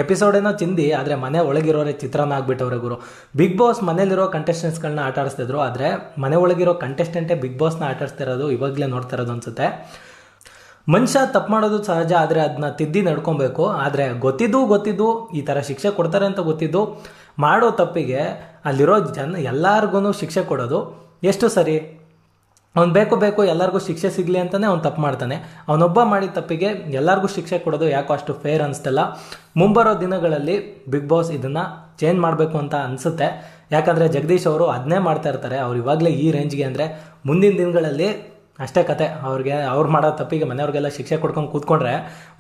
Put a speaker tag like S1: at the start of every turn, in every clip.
S1: Episode ಏನೋ ಚಿಂದಿ, ಆದರೆ ಮನೆ ಒಳಗಿರೋರೆ ಚಿತ್ರಾನ್ನ ಆಗ್ಬಿಟ್ಟವ್ರೆ ಗುರು. ಬಿಗ್ ಬಾಸ್ ಮನೇಲಿರೋ ಕಂಟೆಸ್ಟೆಂಟ್ಸ್ಗಳನ್ನ ಆಟ ಆಡಿಸ್ತಿದ್ರು, ಆದರೆ ಮನೆ ಒಳಗಿರೋ ಕಂಟೆಸ್ಟೆಂಟೇ ಬಿಗ್ ಬಾಸ್ನ ಆಟ ಆಡಿಸ್ತಿರೋದು ಇವಾಗಲೇ ನೋಡ್ತಾ ಇರೋದು ಅನ್ಸುತ್ತೆ. ಮನುಷ್ಯ ತಪ್ಪು ಮಾಡೋದು ಸಹಜ, ಆದರೆ ಅದನ್ನ ತಿದ್ದಿ ನಡ್ಕೊಬೇಕು. ಆದರೆ ಗೊತ್ತಿದ್ದು ಈ ಥರ ಶಿಕ್ಷೆ ಕೊಡ್ತಾರೆ ಅಂತ ಗೊತ್ತಿದ್ದು ಮಾಡೋ ತಪ್ಪಿಗೆ ಅಲ್ಲಿರೋ ಎಲ್ಲರಿಗೂ ಶಿಕ್ಷೆ ಕೊಡೋದು ಎಷ್ಟು ಸರಿ? ಅವ್ನು ಬೇಕು ಎಲ್ಲರಿಗೂ ಶಿಕ್ಷೆ ಸಿಗಲಿ ಅಂತಲೇ ಅವ್ನು ತಪ್ಪು ಮಾಡ್ತಾನೆ. ಅವನೊಬ್ಬ ಮಾಡಿದ ತಪ್ಪಿಗೆ ಎಲ್ಲರಿಗೂ ಶಿಕ್ಷೆ ಕೊಡೋದು ಯಾಕೋ ಅಷ್ಟು ಫೇರ್ ಅನಿಸ್ತಿಲ್ಲ. ಮುಂಬರೋ ದಿನಗಳಲ್ಲಿ ಬಿಗ್ ಬಾಸ್ ಇದನ್ನು ಚೇಂಜ್ ಮಾಡಬೇಕು ಅಂತ ಅನಿಸುತ್ತೆ. ಯಾಕಂದರೆ ಜಗದೀಶ್ ಅವರು ಅದನ್ನೇ ಮಾಡ್ತಾ ಇರ್ತಾರೆ. ಅವ್ರು ಇವಾಗಲೇ ಈ ರೇಂಜ್ಗೆ ಅಂದರೆ ಮುಂದಿನ ದಿನಗಳಲ್ಲಿ ಅಷ್ಟೇ ಕತೆ. ಅವ್ರು ಮಾಡೋ ತಪ್ಪಿಗೆ ಮನೆಯವ್ರಿಗೆಲ್ಲ ಶಿಕ್ಷೆ ಕೊಡ್ಕೊಂಡು ಕೂತ್ಕೊಂಡ್ರೆ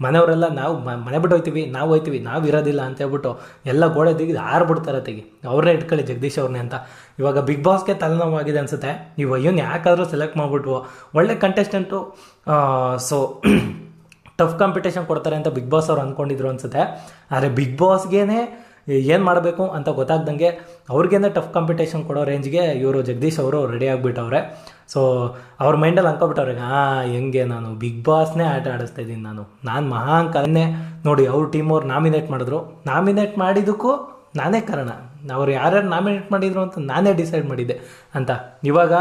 S1: ಮನೆಯವರೆಲ್ಲ ನಾವು ಮನೆ ಬಿಟ್ಟು ಹೋಗ್ತೀವಿ, ನಾವು ಇರೋದಿಲ್ಲ ಅಂತ ಹೇಳ್ಬಿಟ್ಟು ಎಲ್ಲ ಗೋಡೆ ದಿಗಿದು ಆರ್ಬಿಡ್ತಾರೆ. ತೆಗಿ ಅವ್ರನ್ನೇ ಇಟ್ಕೊಳ್ಳಿ ಜಗದೀಶ್ ಅವ್ರನ್ನೇ ಅಂತ. ಇವಾಗ ಬಿಗ್ ಬಾಸ್ಗೆ ತಲೆನೋವಾಗಿದೆ ಅನಿಸುತ್ತೆ. ಇವನ್ ಯಾಕಾದರೂ ಸೆಲೆಕ್ಟ್ ಮಾಡಿಬಿಟ್ವು, ಒಳ್ಳೆ ಕಂಟೆಸ್ಟೆಂಟು, ಸೊ ಟಫ್ ಕಾಂಪಿಟೇಷನ್ ಕೊಡ್ತಾರೆ ಅಂತ ಬಿಗ್ ಬಾಸ್ ಅವ್ರು ಅಂದ್ಕೊಂಡಿದ್ರು ಅನಿಸುತ್ತೆ. ಆದರೆ ಬಿಗ್ ಬಾಸ್ಗೇನೆ ಏನು ಮಾಡಬೇಕು ಅಂತ ಗೊತ್ತಾಗ್ದಂಗೆ ಅವ್ರಿಗೇನೆ ಟಫ್ ಕಾಂಪಿಟೇಷನ್ ಕೊಡೋ ರೇಂಜ್ಗೆ ಇವರು ಜಗದೀಶ್ ಅವರು ರೆಡಿ ಆಗಿಬಿಟ್ಟವ್ರೆ. ಸೊ ಅವ್ರ ಮೈಂಡಲ್ಲಿ ಅಂದ್ಕೊಬಿಟ್ಟವ್ರೆ, ಹೆಂಗೆ ನಾನು ಬಿಗ್ ಬಾಸ್ನೇ ಆಟ ಆಡಿಸ್ತಾ ಇದ್ದೀನಿ, ನಾನು ಮಹಾಂಕನೇ ನೋಡಿ. ಅವ್ರ ಟೀಮ್ ಅವ್ರು ನಾಮಿನೇಟ್ ಮಾಡಿದ್ದಕ್ಕೂ ನಾನೇ ಕಾರಣ. ಅವ್ರು ಯಾರ್ಯಾರು ನಾಮಿನೇಟ್ ಮಾಡಿದ್ರು ಅಂತ ನಾನೇ ಡಿಸೈಡ್ ಮಾಡಿದ್ದೆ ಅಂತ. ಇವಾಗ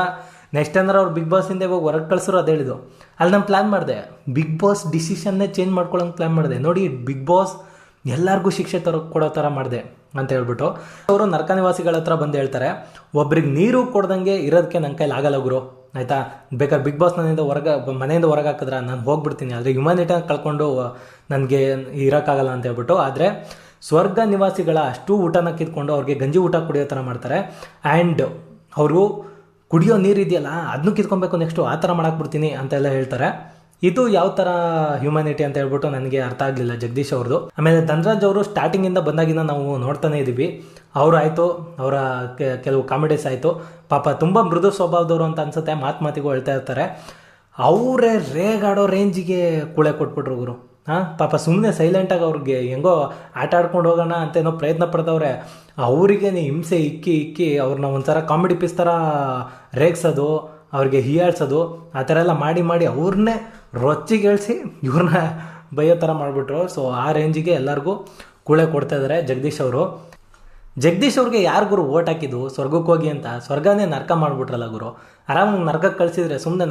S1: ನೆಕ್ಸ್ಟ್ ಏನಾರು ಅವ್ರು ಬಿಗ್ ಬಾಸಿಂದ ಇವಾಗ ಹೊರಗೆ ಕಳಿಸೋರು ಅದು ಹೇಳಿದ್ರು. ಅಲ್ಲಿ ನಾನು ಪ್ಲ್ಯಾನ್ ಮಾಡಿದೆ, ಬಿಗ್ ಬಾಸ್ ಡಿಸಿಷನ್ನೇ ಚೇಂಜ್ ಮಾಡ್ಕೊಳ್ಳೋಂಗೆ ಪ್ಲ್ಯಾನ್ ಮಾಡಿದೆ. ನೋಡಿ ಬಿಗ್ ಬಾಸ್ ಎಲ್ಲರಿಗೂ ಶಿಕ್ಷೆ ಕೊಡೋ ಥರ ಮಾಡಿದೆ ಅಂತ ಹೇಳ್ಬಿಟ್ಟು ಅವರು ನರಕ ನಿವಾಸಿಗಳ ಹತ್ರ ಬಂದು ಹೇಳ್ತಾರೆ, ಒಬ್ರಿಗೆ ನೀರು ಕೊಡ್ದಂಗೆ ಇರೋದಕ್ಕೆ ನನ್ನ ಕೈಲಿ ಆಗಲ್ಲ ಗುರು, ಆಯಿತಾ? ಬೇಕಾದ್ರೆ ಬಿಗ್ ಬಾಸ್ ಮನೆಯಿಂದ ಹೊರಗೆ ಹಾಕಿದ್ರೆ ನಾನು ಹೋಗ್ಬಿಡ್ತೀನಿ, ಆದರೆ ಹ್ಯುಮ್ಯಾನಿಟಿನ ಕಳ್ಕೊಂಡು ನನಗೆ ಇರೋಕ್ಕಾಗಲ್ಲ ಅಂತ ಹೇಳ್ಬಿಟ್ಟು. ಆದರೆ ಸ್ವರ್ಗ ನಿವಾಸಿಗಳ ಅಷ್ಟು ಊಟನ ಕಿತ್ಕೊಂಡು ಅವ್ರಿಗೆ ಗಂಜಿ ಊಟ ಕುಡಿಯೋ ಥರ ಮಾಡ್ತಾರೆ. ಆ್ಯಂಡ್ ಅವರು ಕುಡಿಯೋ ನೀರು ಇದೆಯಲ್ಲ ಅದನ್ನೂ ಕಿತ್ಕೊಬೇಕು ನೆಕ್ಸ್ಟು, ಆ ಥರ ಮಾಡಾಕ್ಬಿಡ್ತೀನಿ ಅಂತೆಲ್ಲ ಹೇಳ್ತಾರೆ. ಇದು ಯಾವ ಥರ ಹ್ಯುಮ್ಯಾನಿಟಿ ಅಂತ ಹೇಳ್ಬಿಟ್ಟು ನನಗೆ ಅರ್ಥ ಆಗಲಿಲ್ಲ ಜಗದೀಶ್ ಅವ್ರದ್ದು. ಆಮೇಲೆ ಧನರಾಜ್ ಅವರು ಸ್ಟಾರ್ಟಿಂಗಿಂದ ಬಂದಾಗಿನ ನಾವು ನೋಡ್ತಾನೆ ಇದ್ದೀವಿ. ಅವರು ಆಯಿತು, ಅವರ ಕೆಲವು ಕಾಮಿಡೀಸ್ ಆಯಿತು, ಪಾಪ ತುಂಬ ಮೃದು ಸ್ವಭಾವದವರು ಅಂತ ಅನ್ಸುತ್ತೆ, ಮಾತಿಗೂ ಹೇಳ್ತಾ ಇರ್ತಾರೆ. ಅವರೇ ರೇಗಾಡೋ ರೇಂಜಿಗೆ ಕೂಳೆ ಕೊಟ್ಬಿಟ್ರು ಗುರು. ಪಾಪ ಸುಮ್ಮನೆ ಸೈಲೆಂಟಾಗಿ ಅವ್ರಿಗೆ ಹೆಂಗೋ ಆಟ ಆಡ್ಕೊಂಡು ಹೋಗೋಣ ಅಂತೇನೋ ಪ್ರಯತ್ನ ಪಡ್ದವ್ರೆ. ಅವರಿಗೆ ಹಿಂಸೆ ಇಕ್ಕಿ ಅವ್ರನ್ನ ಒಂಥರ ಕಾಮಿಡಿ ಪೀಸ್ ಥರ ರೇಗ್ಸೋದು, ಅವ್ರಿಗೆ ಹೀಯಾಳ್ಸೋದು, ಆ ಥರ ಎಲ್ಲ ಮಾಡಿ ಅವ್ರನ್ನೇ ರೊಚ್ಚಿಗೇಳಿಸಿ ಇವ್ರನ್ನ ಬೈಯೋ ಥರ ಮಾಡಿಬಿಟ್ರು. ಸೊ ಆ ರೇಂಜಿಗೆ ಎಲ್ಲರಿಗೂ ಕೂಳೆ ಕೊಡ್ತಾ ಇದ್ದಾರೆ ಜಗದೀಶ್ ಅವರು. ಜಗದೀಶ್ ಅವ್ರಿಗೆ ಯಾರು ಗುರು ಓಟ್ ಹಾಕಿದ್ದು ಸ್ವರ್ಗಕ್ಕೆ ಹೋಗಿ ಅಂತ? ಸ್ವರ್ಗನೇ ನರ್ಕ ಮಾಡಿಬಿಟ್ರಲ್ಲ ಗುರು. ಆರಾಮಾಗಿ ನರ್ಕಕ್ಕೆ ಕಳಿಸಿದ್ರೆ ಸುಮ್ಮನೆ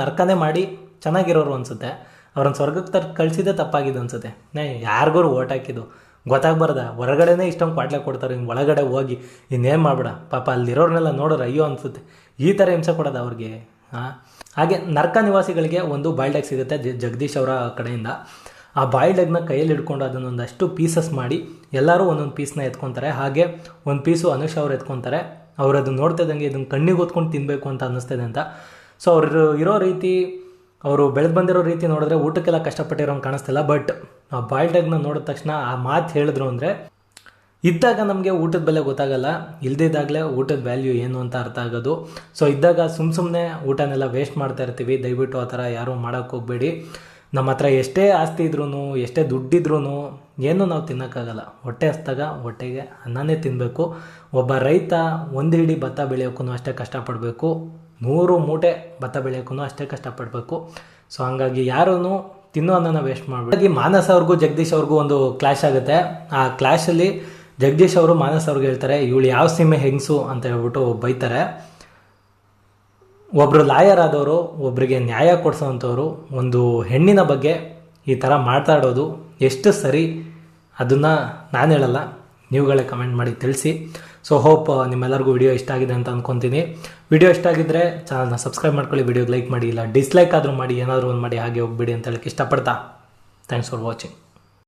S1: ನರ್ಕನೇ ಮಾಡಿ ಚೆನ್ನಾಗಿರೋರು ಅನಿಸುತ್ತೆ. ಅವ್ರನ್ನ ಸ್ವರ್ಗಕ್ಕೆ ಕಳಿಸಿದ್ದೆ ತಪ್ಪಾಗಿದ್ದು ಅನಿಸುತ್ತೆ. ಯಾರಿಗೂ ಓಟ್ ಹಾಕಿದ್ದು ಗೊತ್ತಾಗ್ಬಾರ್ದ? ಹೊರಗಡೆನೇ ಇಷ್ಟೊಂದು ಕ್ವಾಟ್ಲೆ ಕೊಡ್ತಾರೆ, ಹಿಂಗೆ ಒಳಗಡೆ ಹೋಗಿ ಇನ್ನೇನು ಮಾಡ್ಬೇಡ. ಪಾಪ ಅಲ್ಲಿರೋರ್ನೆಲ್ಲ ನೋಡೋರು ಅಯ್ಯೋ ಅನಿಸುತ್ತೆ, ಈ ಥರ ಹಿಂಸೆ ಕೊಡೋದು ಅವ್ರಿಗೆ. ಹಾಗೆ ನರ್ಕ ನಿವಾಸಿಗಳಿಗೆ ಒಂದು ಬಾಯ್ಲ್ಡ್ ಎಗ್ ಸಿಗುತ್ತೆ ಜಗದೀಶ್ ಅವರ ಕಡೆಯಿಂದ. ಆ ಬಾಯ್ಲ್ಡ್ ಎಗ್ನ ಕೈಯಲ್ಲಿ ಹಿಡ್ಕೊಂಡು ಅದನ್ನೊಂದಷ್ಟು ಪೀಸಸ್ ಮಾಡಿ ಎಲ್ಲರೂ ಒಂದೊಂದು ಪೀಸ್ನ ಎತ್ಕೊತಾರೆ. ಹಾಗೆ ಒಂದು ಪೀಸು ಅನುಷ್ ಅವ್ರು ಎತ್ಕೊತಾರೆ. ಅವ್ರು ಅದನ್ನು ನೋಡ್ತಾ ಇದ್ದಂಗೆ ಇದನ್ನು ಕಣ್ಣಿಗೆ ಹೊತ್ಕೊಂಡು ತಿನ್ನಬೇಕು ಅಂತ ಅನ್ನಿಸ್ತದೆ ಅಂತ. ಸೊ ಅವರು ಇರೋ ರೀತಿ, ಅವರು ಬೆಳೆದು ಬಂದಿರೋ ರೀತಿ ನೋಡಿದ್ರೆ ಊಟಕ್ಕೆಲ್ಲ ಕಷ್ಟಪಟ್ಟಿರೋಂಗೆ ಕಾಣಿಸ್ತಿಲ್ಲ. ಬಟ್ ಆ ಬಾಯ್ಲ್ಡ್ ಎಗ್ನ ನೋಡಿದ ತಕ್ಷಣ ಆ ಮಾತು ಹೇಳಿದ್ರು ಅಂದರೆ, ಇದ್ದಾಗ ನಮಗೆ ಊಟದ ಬೆಲೆ ಗೊತ್ತಾಗಲ್ಲ, ಇಲ್ದಿದ್ದಾಗಲೇ ಊಟದ ವ್ಯಾಲ್ಯೂ ಏನು ಅಂತ ಅರ್ಥ ಆಗೋದು. ಸೊ ಇದ್ದಾಗ ಸುಮ್ಮನೆ ಊಟನೆಲ್ಲ ವೇಸ್ಟ್ ಮಾಡ್ತಾ ಇರ್ತೀವಿ. ದಯವಿಟ್ಟು ಆ ಥರ ಯಾರೂ ಮಾಡೋಕ್ಕೆ ಹೋಗಬೇಡಿ. ನಮ್ಮ ಹತ್ರ ಎಷ್ಟೇ ಆಸ್ತಿ ಇದ್ರೂ, ಎಷ್ಟೇ ದುಡ್ಡಿದ್ರೂ ಏನೂ ನಾವು ತಿನ್ನೋಕ್ಕಾಗಲ್ಲ. ಹೊಟ್ಟೆ ಹಸ್ದಾಗ ಹೊಟ್ಟೆಗೆ ಅನ್ನನೇ ತಿನ್ನಬೇಕು. ಒಬ್ಬ ರೈತ ಒಂದು ಹಿಡಿ ಭತ್ತ ಬೆಳೆಯೋಕ್ಕೂ ಅಷ್ಟೇ ಕಷ್ಟಪಡಬೇಕು, 100 ಮೂಟೆ ಭತ್ತ ಬೆಳೆಯೋಕ್ಕೂ ಅಷ್ಟೇ ಕಷ್ಟಪಡಬೇಕು. ಸೊ ಹಂಗಾಗಿ ಯಾರೂ ತಿನ್ನೋ ಅನ್ನನ ವೇಸ್ಟ್ ಮಾಡಬೇಕು. ಹಾಗೆ ಮಾನಸ್ ಅವ್ರಿಗೂ ಜಗದೀಶ್ ಅವ್ರಿಗೂ ಒಂದು ಕ್ಲಾಶ್ ಆಗುತ್ತೆ. ಆ ಕ್ಲಾಶಲ್ಲಿ ಜಗದೀಶ್ ಅವರು ಮಾನಸ್ ಅವ್ರಿಗೆ ಹೇಳ್ತಾರೆ, ಇವಳು ಯಾವ ಸೀಮೆ ಹೆಂಗಸು ಅಂತ ಹೇಳ್ಬಿಟ್ಟು ಬೈತಾರೆ. ಒಬ್ಬರು ಲಾಯರ್ ಆದವರು, ಒಬ್ಬರಿಗೆ ನ್ಯಾಯ ಕೊಡಿಸೋವಂಥವ್ರು ಒಂದು ಹೆಣ್ಣಿನ ಬಗ್ಗೆ ಈ ಥರ ಮಾತಾಡೋದು ಎಷ್ಟು ಸರಿ ಅದನ್ನು ನಾನು ಹೇಳಲ್ಲ, ನೀವುಗಳೇ ಕಮೆಂಟ್ ಮಾಡಿ ತಿಳಿಸಿ. ಸೊ ಹೋಪ್ ನಿಮ್ಮೆಲ್ಲರಿಗೂ ವಿಡಿಯೋ ಇಷ್ಟ ಆಗಿದೆ ಅಂತ ಅಂದ್ಕೊತೀನಿ. ವಿಡಿಯೋ ಇಷ್ಟ ಆಗಿದ್ದರೆ ಚಾನಲ್ನ ಸಬ್ಸ್ಕ್ರೈಬ್ ಮಾಡ್ಕೊಳ್ಳಿ, ವಿಡಿಯೋಗೆ ಲೈಕ್ ಮಾಡಿ, ಇಲ್ಲ ಡಿಸ್ಲೈಕ್ ಆದರೂ ಮಾಡಿ, ಏನಾದರೂ ಒಂದು ಮಾಡಿ ಹಾಗೆ ಹೋಗ್ಬಿಡಿ ಅಂತ ಹೇಳಕ್ಕೆ ಇಷ್ಟಪಡ್ತಾ ಥ್ಯಾಂಕ್ಸ್ ಫಾರ್ ವಾಚಿಂಗ್.